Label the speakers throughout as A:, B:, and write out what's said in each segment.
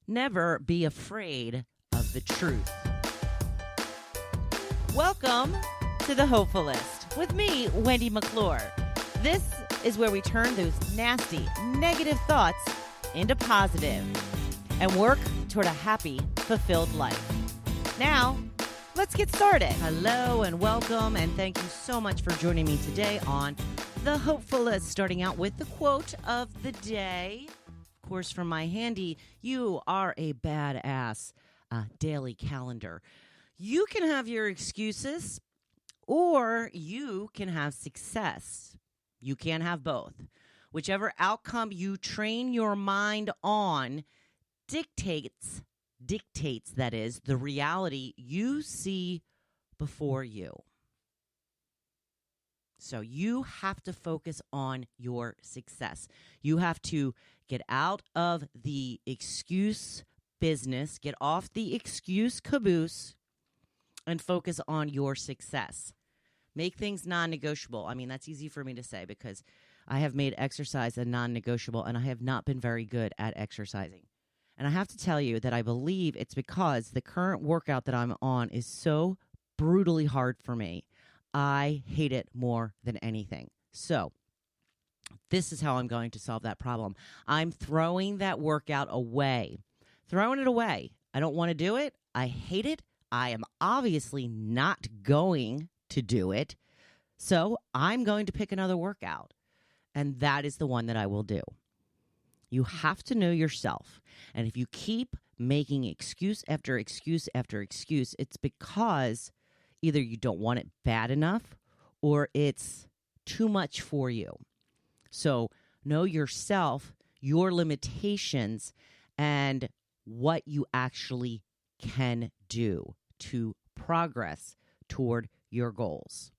A: Never be afraid of the truth. Welcome to The Hopeful List with me, Wendy McClure. This is where we turn those nasty, negative thoughts into positive and work toward a happy, fulfilled life. Now, let's get started. Hello and welcome, and thank you so much for joining me today on The Hopeful List, starting out with the quote of the day. Of course, from my handy, "You are a badass" daily calendar. You can have your excuses, or you can have success. You can't have both. Whichever outcome you train your mind on dictates, that is, the reality you see before you. So you have to focus on your success. You have to get out of the excuse business, get off the excuse caboose, and focus on your success. Make things non-negotiable. I mean, that's easy for me to say because I have made exercise a non-negotiable, and I have not been very good at exercising. And I have to tell you that I believe it's because the current workout that I'm on is so brutally hard for me. I hate it more than anything. So this is how I'm going to solve that problem. I'm throwing that workout away. Throwing it away. I don't want to do it. I hate it. I am obviously not going to do it. So I'm going to pick another workout. And that is the one that I will do. You have to know yourself. And if you keep making excuse after excuse after excuse, it's because either you don't want it bad enough or it's too much for you. So know yourself, your limitations, and what you actually can do to progress toward your goals.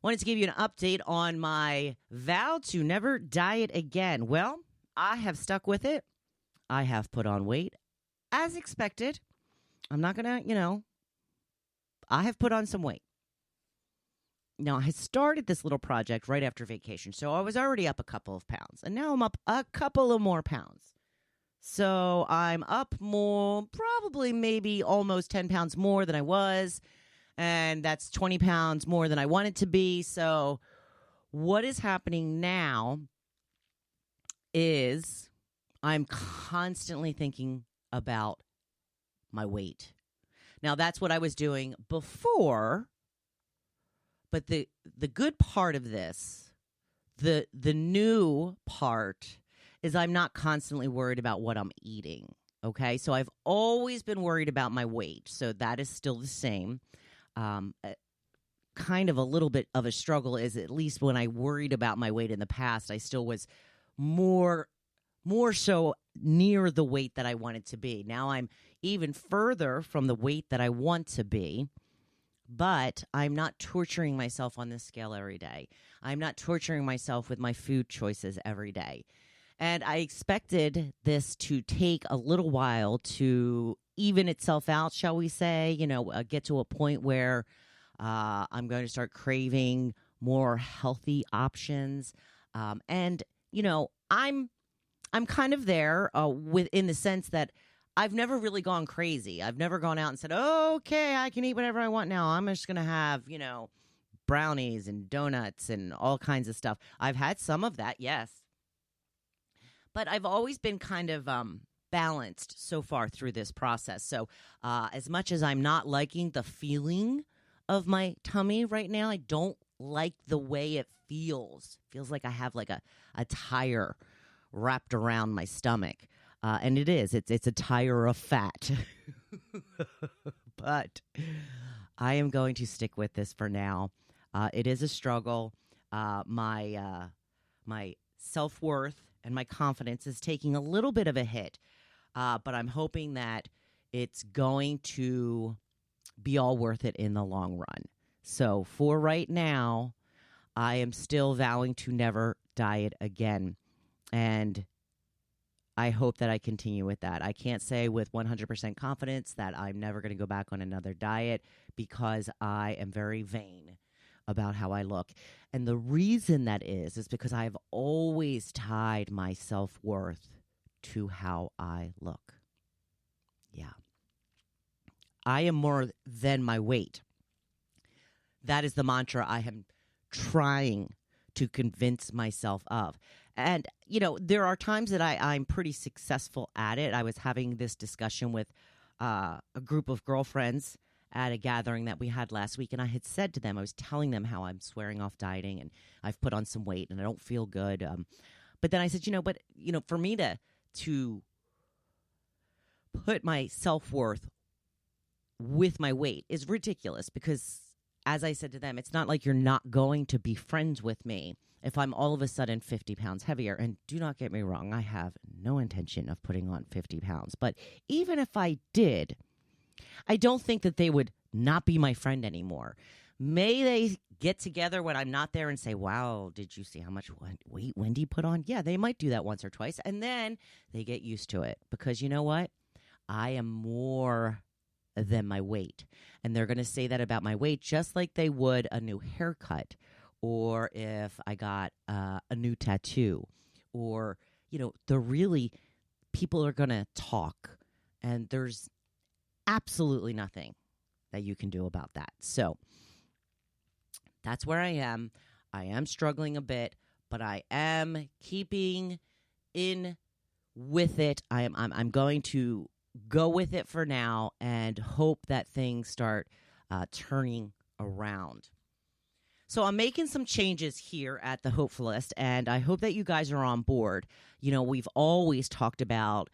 A: Wanted to give you an update on my vow to never diet again. Well, I have stuck with it. I have put on weight as expected. I'm not going to, I have put on some weight. Now, I started this little project right after vacation, so I was already up a couple of pounds, and now I'm up a couple of more pounds. So I'm up more, probably maybe almost 10 pounds more than I was, and that's 20 pounds more than I wanted to be. So what is happening now is I'm constantly thinking about my weight. Now, that's what I was doing before, but the good part of this, the new part, is I'm not constantly worried about what I'm eating, okay? So I've always been worried about my weight, so that is still the same. Kind of a little bit of a struggle is at least when I worried about my weight in the past, I still was more so near the weight that I wanted to be. Now I'm even further from the weight that I want to be, but I'm not torturing myself on this scale every day. I'm not torturing myself with my food choices every day. And I expected this to take a little while to even itself out, shall we say, get to a point where I'm going to start craving more healthy options. And I'm kind of there in the sense that I've never really gone crazy. I've never gone out and said, okay, I can eat whatever I want now. I'm just going to have, brownies and donuts and all kinds of stuff. I've had some of that, yes. But I've always been kind of balanced so far through this process. So as much as I'm not liking the feeling of my tummy right now, I don't like the way it feels. Feels like I have like a tire wrapped around my stomach. And it is. It's a tire of fat. But I am going to stick with this for now. It is a struggle. My self-worth and my confidence is taking a little bit of a hit. But I'm hoping that it's going to be all worth it in the long run. So for right now, I am still vowing to never diet again. And I hope that I continue with that. I can't say with 100% confidence that I'm never going to go back on another diet because I am very vain about how I look. And the reason that is because I've always tied my self-worth to how I look. Yeah. I am more than my weight. That is the mantra I am trying to convince myself of. And, there are times that I'm pretty successful at it. I was having this discussion with a group of girlfriends at a gathering that we had last week. And I had said to them, I was telling them how I'm swearing off dieting and I've put on some weight and I don't feel good. But then I said, for me to put my self-worth with my weight is ridiculous because, as I said to them, it's not like you're not going to be friends with me if I'm all of a sudden 50 pounds heavier. And do not get me wrong, I have no intention of putting on 50 pounds. But even if I did, I don't think that they would not be my friend anymore. May they get together when I'm not there and say, wow, did you see how much weight Wendy put on? Yeah, they might do that once or twice. And then they get used to it because you know what? I am more than my weight. And they're going to say that about my weight just like they would a new haircut or if I got a new tattoo or, people are going to talk and there's absolutely nothing that you can do about that. So that's where I am. I am struggling a bit, but I am keeping in with it. I'm going to go with it for now and hope that things start turning around. So I'm making some changes here at the Hopefulist, and I hope that you guys are on board. We've always talked about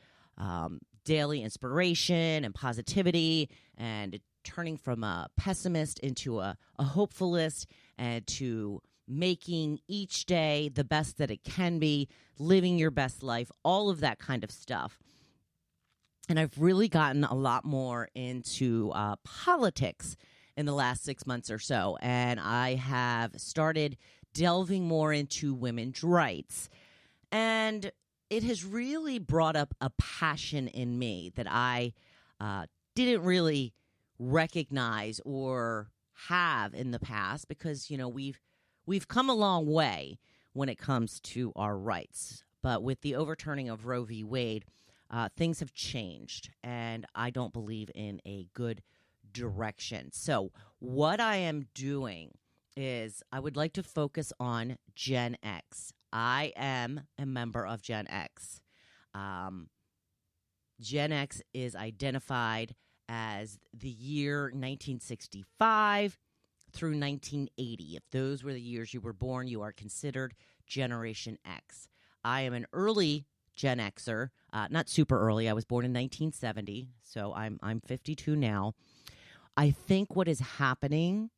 A: daily inspiration and positivity and turning from a pessimist into a hopefulist and to making each day the best that it can be, living your best life, all of that kind of stuff. And I've really gotten a lot more into politics in the last 6 months or so. And I have started delving more into women's rights. And it has really brought up a passion in me that I didn't really recognize or have in the past because, we've come a long way when it comes to our rights. But with the overturning of Roe v. Wade, things have changed, and I don't believe in a good direction. So what I am doing is I would like to focus on Gen X. I am a member of Gen X. Gen X is identified as the year 1965 through 1980. If those were the years you were born, you are considered Generation X. I am an early Gen Xer, not super early. I was born in 1970, so I'm 52 now. I think what is happening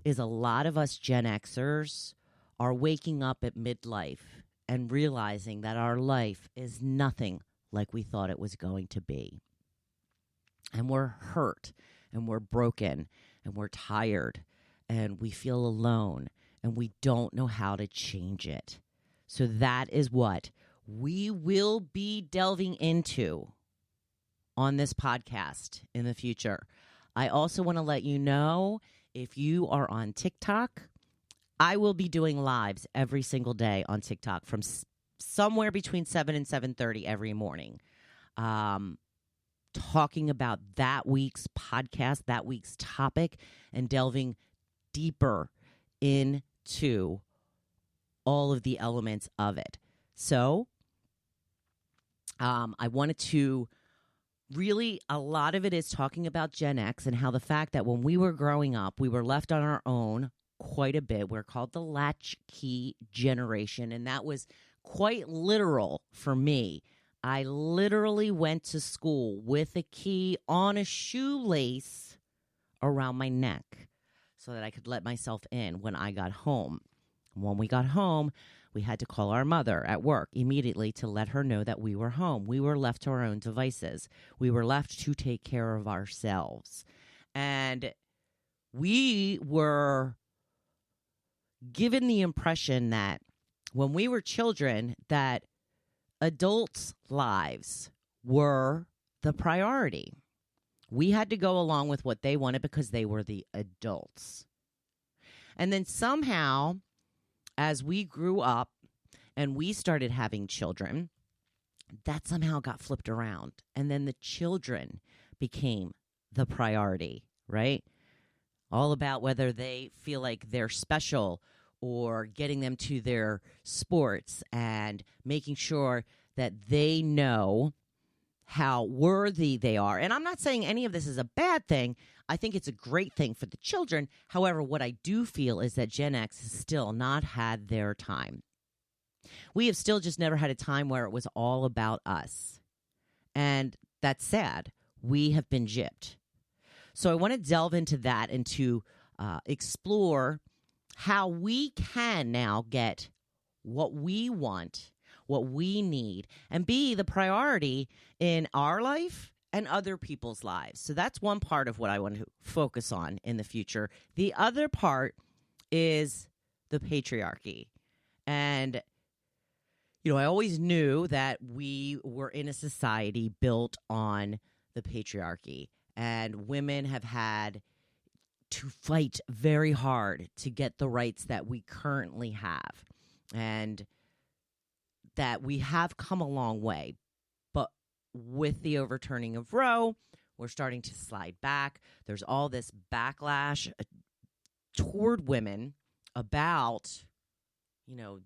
A: is a lot of us Gen Xers are waking up at midlife and realizing that our life is nothing like we thought it was going to be. And we're hurt, and we're broken, and we're tired, and we feel alone, and we don't know how to change it. So that is what we will be delving into on this podcast in the future. I also want to let you know, if you are on TikTok, I will be doing lives every single day on TikTok from somewhere between 7 and 7:30 every morning, talking about that week's podcast, that week's topic, and delving deeper into all of the elements of it. So I wanted to really, a lot of it is talking about Gen X and how the fact that when we were growing up, we were left on our own quite a bit. We're called the latchkey generation, and that was quite literal for me. I literally went to school with a key on a shoelace around my neck so that I could let myself in when I got home. When we got home, we had to call our mother at work immediately to let her know that we were home. We were left to our own devices. We were left to take care of ourselves. And we were given the impression that when we were children, that adults' lives were the priority. We had to go along with what they wanted because they were the adults. And then somehow, as we grew up and we started having children, that somehow got flipped around. And then the children became the priority, right? All about whether they feel like they're special or getting them to their sports and making sure that they know how worthy they are. And I'm not saying any of this is a bad thing. I think it's a great thing for the children. However, what I do feel is that Gen X has still not had their time. We have still just never had a time where it was all about us. And that's sad. We have been gypped. So I want to delve into that and to explore how we can now get what we want, what we need, and be the priority in our life and other people's lives. So that's one part of what I want to focus on in the future. The other part is the patriarchy. And, you know, I always knew that we were in a society built on the patriarchy, and women have had to fight very hard to get the rights that we currently have, and that we have come a long way. But with the overturning of Roe, we're starting to slide back. There's all this backlash toward women about, you know,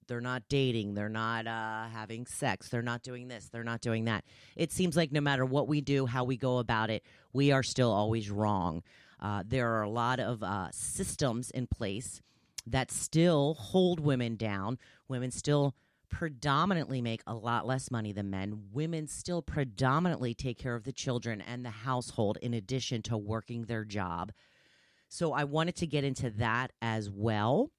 A: they're not dating, they're not having sex, they're not doing this, they're not doing that. It seems like no matter what we do, how we go about it, we are still always wrong. There are a lot of systems in place that still hold women down. Women still predominantly make a lot less money than men. Women still predominantly take care of the children and the household in addition to working their job. So I wanted to get into that as well.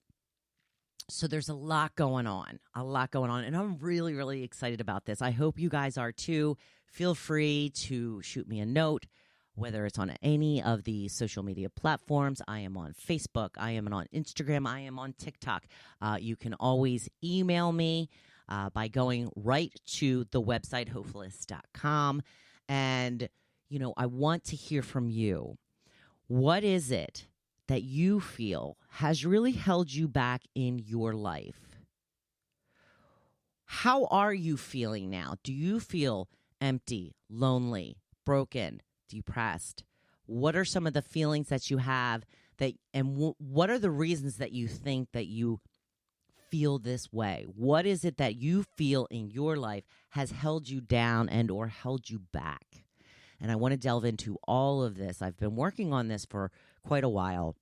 A: So there's a lot going on, and I'm really, really excited about this. I hope you guys are too. Feel free to shoot me a note, whether it's on any of the social media platforms. I am on Facebook. I am on Instagram. I am on TikTok. You can always email me by going right to the website, hopefulist.com. And, you know, I want to hear from you. What is it that you feel has really held you back in your life? How are you feeling now? Do you feel empty, lonely, broken, depressed? What are some of the feelings that you have what are the reasons that you think that you feel this way? What is it that you feel in your life has held you down and or held you back? And I want to delve into all of this. I've been working on this for quite a while,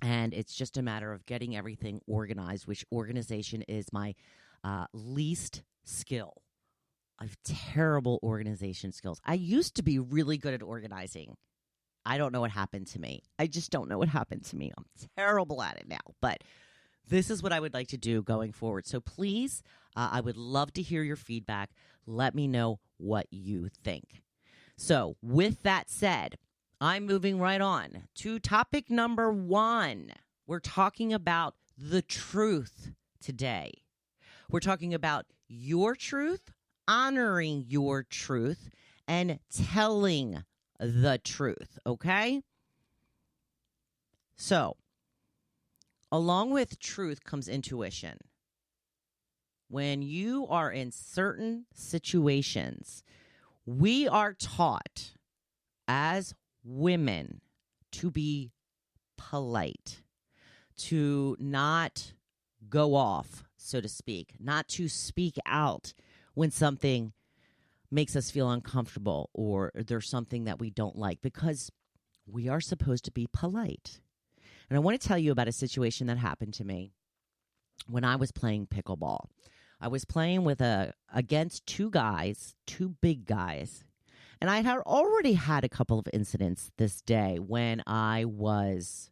A: and it's just a matter of getting everything organized, which organization is my least skill. I have terrible organization skills. I used to be really good at organizing. I don't know what happened to me. I just don't know what happened to me. I'm terrible at it now, but this is what I would like to do going forward. So please, I would love to hear your feedback. Let me know what you think. So with that said, I'm moving right on to topic number 1. We're talking about the truth today. We're talking about your truth, honoring your truth, and telling the truth, okay? So, along with truth comes intuition. When you are in certain situations, we are taught as women to be polite, to not go off, so to speak, not to speak out when something makes us feel uncomfortable or there's something that we don't like, because we are supposed to be polite. And I want to tell you about a situation that happened to me when I was playing pickleball. I was playing against two big guys, and I had already had a couple of incidents this day when I was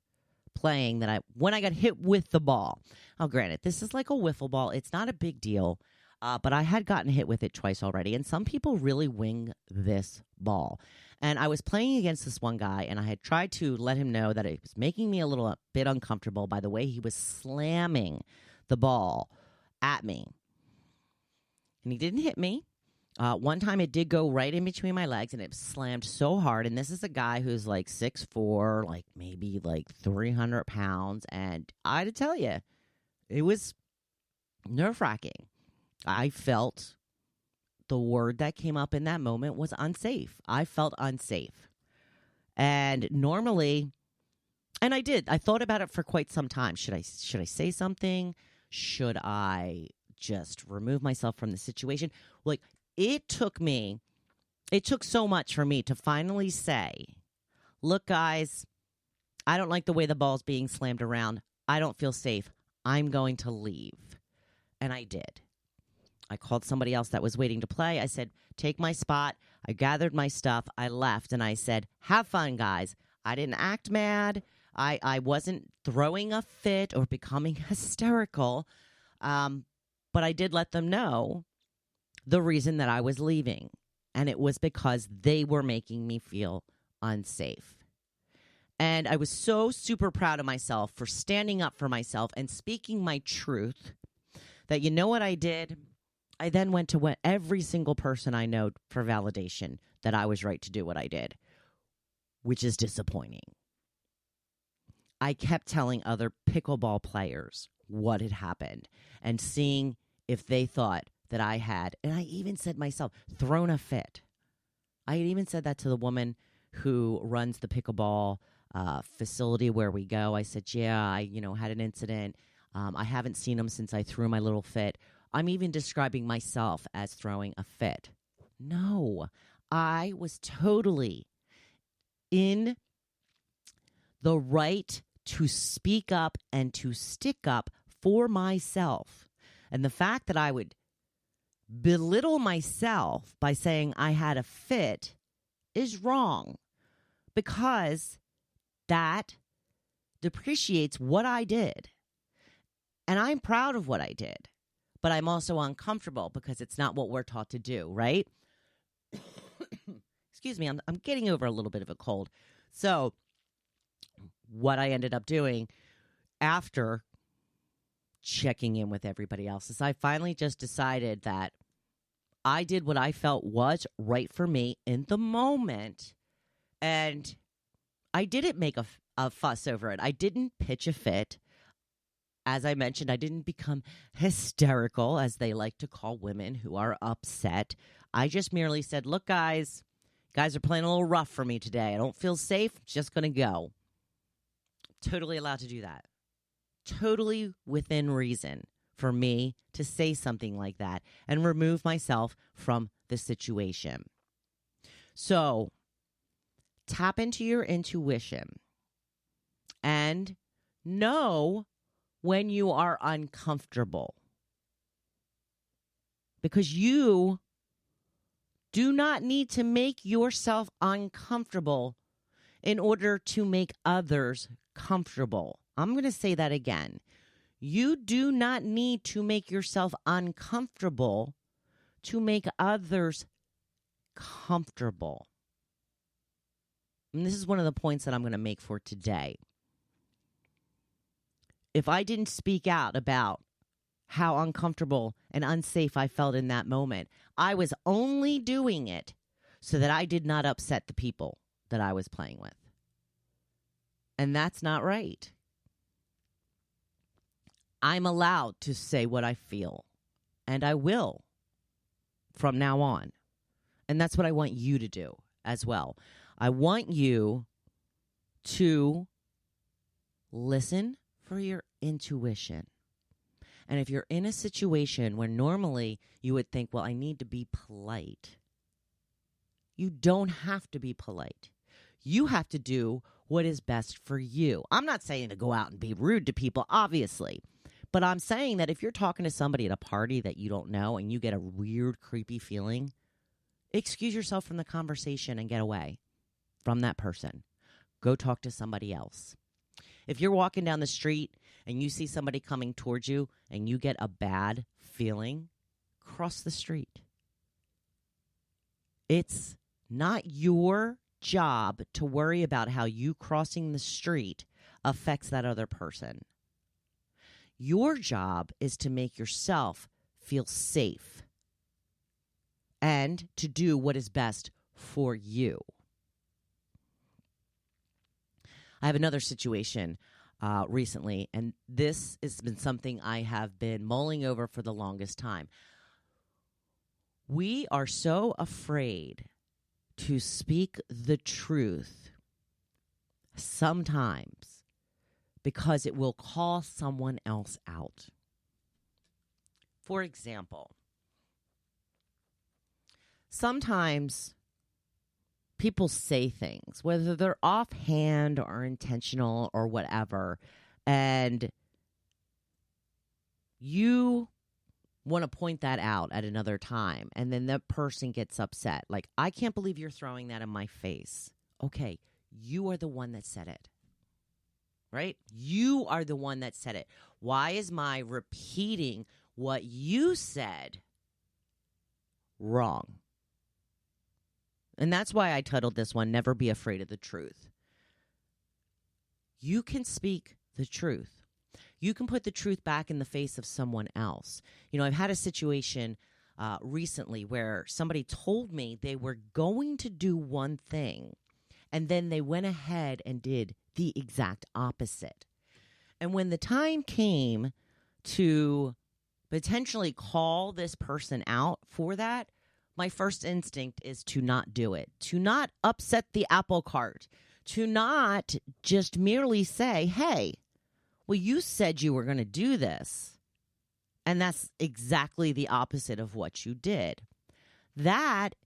A: playing when I got hit with the ball. Now, granted, this is like a wiffle ball. It's not a big deal, but I had gotten hit with it twice already, and some people really wing this ball. And I was playing against this one guy, and I had tried to let him know that it was making me a bit uncomfortable by the way he was slamming the ball at me. And he didn't hit me. One time it did go right in between my legs, and it slammed so hard. And this is a guy who's like 6'4", like maybe like 300 pounds. And I had to tell you, it was nerve-wracking. I felt the word that came up in that moment was unsafe. I felt unsafe. And normally, and I did. I thought about it for quite some time. Should I say something? Should I just remove myself from the situation? Like, it took so much for me to finally say, look, guys, I don't like the way the ball's being slammed around. I don't feel safe. I'm going to leave. And I did. I called somebody else that was waiting to play. I said, take my spot. I gathered my stuff. I left, and I said, have fun, guys. I didn't act mad. I wasn't throwing a fit or becoming hysterical. But I did let them know the reason that I was leaving. And it was because they were making me feel unsafe. And I was so super proud of myself for standing up for myself and speaking my truth that, you know what I did? I then went to every single person I know for validation that I was right to do what I did, which is disappointing. I kept telling other pickleball players what had happened and seeing if they thought that I had, and I even said myself, thrown a fit. I had even said that to the woman who runs the pickleball facility where we go. I said, yeah, I had an incident. I haven't seen him since I threw my little fit. I'm even describing myself as throwing a fit. No, I was totally in the right to speak up and to stick up for myself. And the fact that I would belittle myself by saying I had a fit is wrong, because that depreciates what I did. And I'm proud of what I did, but I'm also uncomfortable because it's not what we're taught to do, right? Excuse me, I'm getting over a little bit of a cold. So what I ended up doing after checking in with everybody else is I finally just decided that I did what I felt was right for me in the moment, and I didn't make a fuss over it. I didn't pitch a fit. As I mentioned, I didn't become hysterical, as they like to call women who are upset. I just merely said, look, guys are playing a little rough for me today. I don't feel safe. Just going to go. Totally allowed to do that. Totally within reason for me to say something like that and remove myself from the situation. So tap into your intuition and know when you are uncomfortable, because you do not need to make yourself uncomfortable in order to make others comfortable. I'm going to say that again. You do not need to make yourself uncomfortable to make others comfortable. And this is one of the points that I'm going to make for today. If I didn't speak out about how uncomfortable and unsafe I felt in that moment, I was only doing it so that I did not upset the people that I was playing with. And that's not right. I'm allowed to say what I feel, and I will from now on. And that's what I want you to do as well. I want you to listen for your intuition. And if you're in a situation where normally you would think, well, I need to be polite, you don't have to be polite. You have to do what is best for you. I'm not saying to go out and be rude to people, obviously. But I'm saying that if you're talking to somebody at a party that you don't know and you get a weird, creepy feeling, excuse yourself from the conversation and get away from that person. Go talk to somebody else. If you're walking down the street and you see somebody coming towards you and you get a bad feeling, cross the street. It's not your job to worry about how you crossing the street affects that other person. Your job is to make yourself feel safe and to do what is best for you. I have another situation recently, and this has been something I have been mulling over for the longest time. We are so afraid to speak the truth sometimes because it will call someone else out. For example, sometimes people say things, whether they're offhand or intentional or whatever, and you want to point that out at another time, and then that person gets upset. Like, I can't believe you're throwing that in my face. Okay, you are the one that said it, right? You are the one that said it. Why is my repeating what you said wrong? And that's why I titled this one, Never Be Afraid of the Truth. You can speak the truth. You can put the truth back in the face of someone else. You know, I've had a situation recently where somebody told me they were going to do one thing, and then they went ahead and did the exact opposite. And when the time came to potentially call this person out for that, my first instinct is to not do it, to not upset the apple cart, to not just merely say, hey, well, you said you were going to do this, and that's exactly the opposite of what you did. That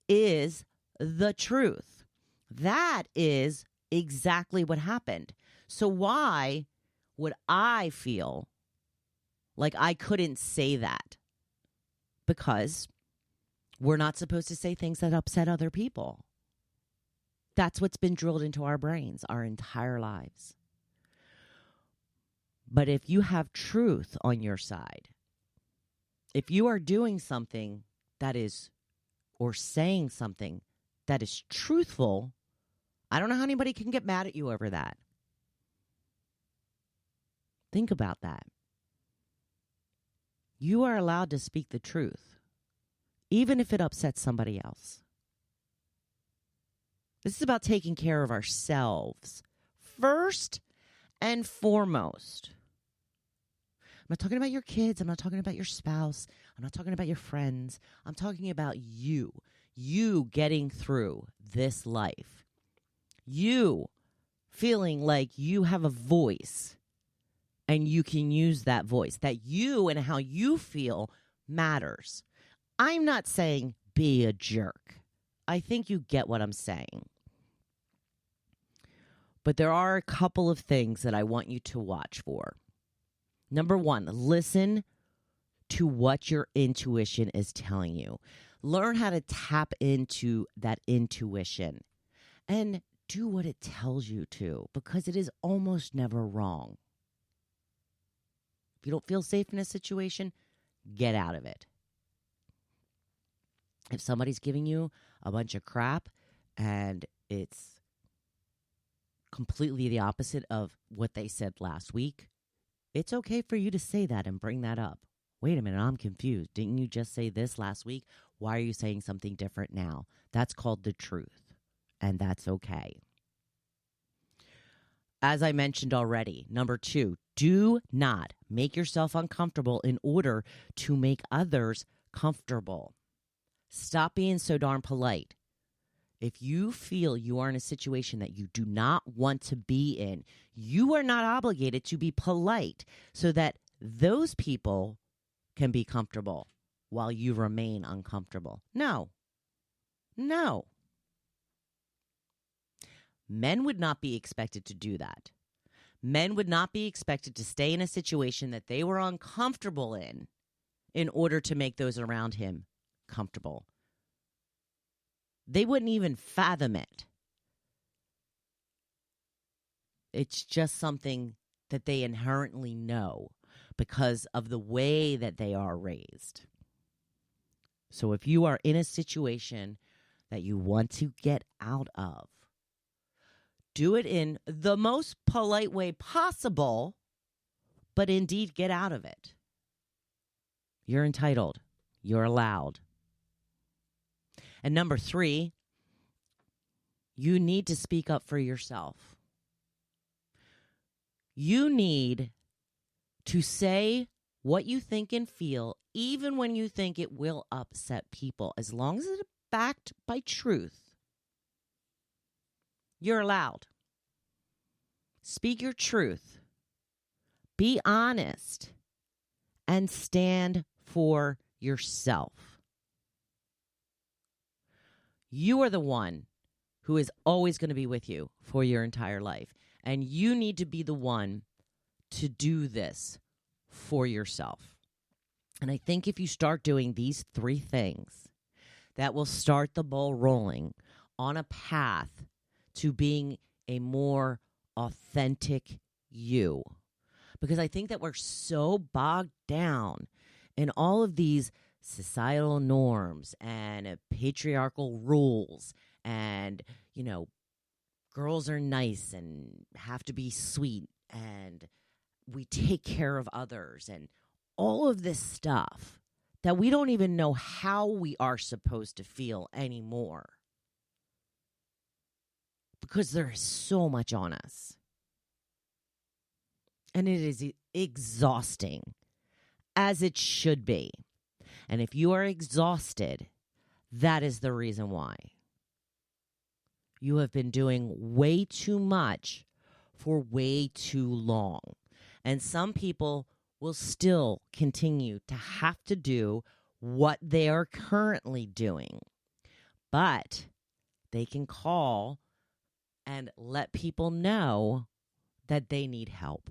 A: is the truth. That is exactly what happened. So why would I feel like I couldn't say that? Because we're not supposed to say things that upset other people. That's what's been drilled into our brains our entire lives. But if you have truth on your side, if you are doing something that is, or saying something that is truthful, I don't know how anybody can get mad at you over that. Think about that. You are allowed to speak the truth, even if it upsets somebody else. This is about taking care of ourselves first and foremost. I'm not talking about your kids. I'm not talking about your spouse. I'm not talking about your friends. I'm talking about you. You getting through this life. You feeling like you have a voice and you can use that voice. That you and how you feel matters. I'm not saying be a jerk. I think you get what I'm saying. But there are a couple of things that I want you to watch for. Number one, listen to what your intuition is telling you. Learn how to tap into that intuition and do what it tells you to, because it is almost never wrong. If you don't feel safe in a situation, get out of it. If somebody's giving you a bunch of crap and it's completely the opposite of what they said last week, it's okay for you to say that and bring that up. Wait a minute, I'm confused. Didn't you just say this last week? Why are you saying something different now? That's called the truth, and that's okay. As I mentioned already, number two, do not make yourself uncomfortable in order to make others comfortable. Stop being so darn polite. If you feel you are in a situation that you do not want to be in, you are not obligated to be polite so that those people can be comfortable while you remain uncomfortable. No. Men would not be expected to do that. Men would not be expected to stay in a situation that they were uncomfortable in order to make those around him comfortable. They wouldn't even fathom it. It's just something that they inherently know because of the way that they are raised. So if you are in a situation that you want to get out of, do it in the most polite way possible, but indeed get out of it. You're entitled. You're allowed. And number three, you need to speak up for yourself. You need to say what you think and feel, even when you think it will upset people, as long as it's backed by truth, you're allowed. Speak your truth. Be honest. And stand for yourself. You are the one who is always going to be with you for your entire life. And you need to be the one to do this for yourself. And I think if you start doing these 3 things, that will start the ball rolling on a path to being a more authentic you. Because I think that we're so bogged down in all of these societal norms and patriarchal rules and, girls are nice and have to be sweet and we take care of others and all of this stuff that we don't even know how we are supposed to feel anymore. Because there is so much on us. And it is exhausting, as it should be. And if you are exhausted, that is the reason why. You have been doing way too much for way too long. And some people will still continue to have to do what they are currently doing. But they can call and let people know that they need help.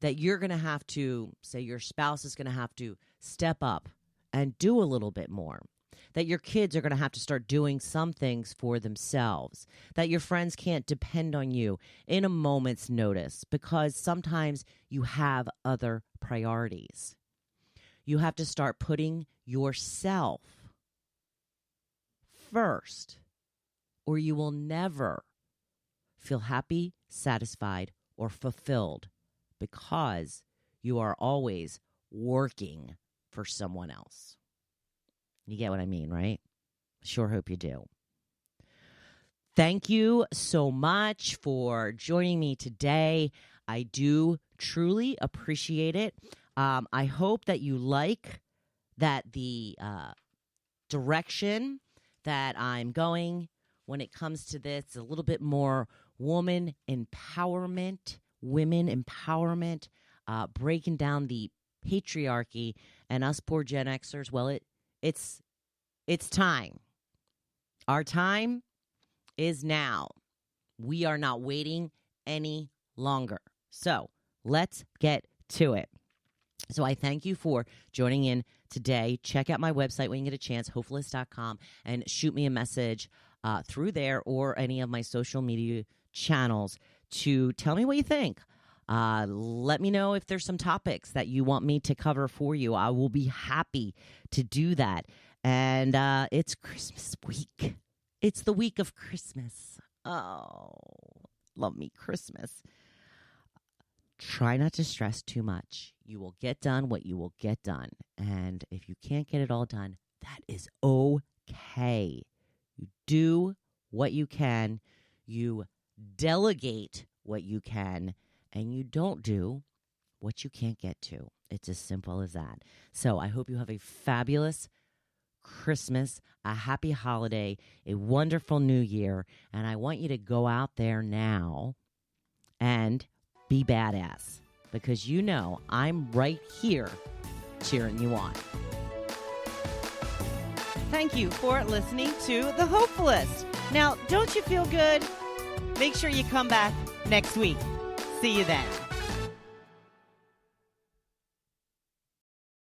A: That you're going to have to, say your spouse is going to have to step up and do a little bit more. That your kids are going to have to start doing some things for themselves. That your friends can't depend on you in a moment's notice because sometimes you have other priorities. You have to start putting yourself first, or you will never feel happy, satisfied, or fulfilled. Because you are always working for someone else. You get what I mean, right? Sure hope you do. Thank you so much for joining me today. I do truly appreciate it. I hope that you like that the direction that I'm going when it comes to this, a little bit more woman empowerment, women empowerment, breaking down the patriarchy, and us poor Gen Xers. Well, it's time. Our time is now. We are not waiting any longer. So let's get to it. So I thank you for joining in today. Check out my website when you get a chance, hopefulist.com, and shoot me a message through there or any of my social media channels to tell me what you think. Let me know if there's some topics that you want me to cover for you. I will be happy to do that. And it's Christmas week. It's the week of Christmas. Oh, love me Christmas. Try not to stress too much. You will get done what you will get done. And if you can't get it all done, that is okay. You do what you can. You delegate what you can, and you don't do what you can't get to. It's as simple as that. So I hope you have a fabulous Christmas, a happy holiday, a wonderful new year, and I want you to go out there now and be badass, because you know I'm right here cheering you on. Thank you for listening to The Hopefulist. Now, don't you feel good? Make sure you come back next week. See you then.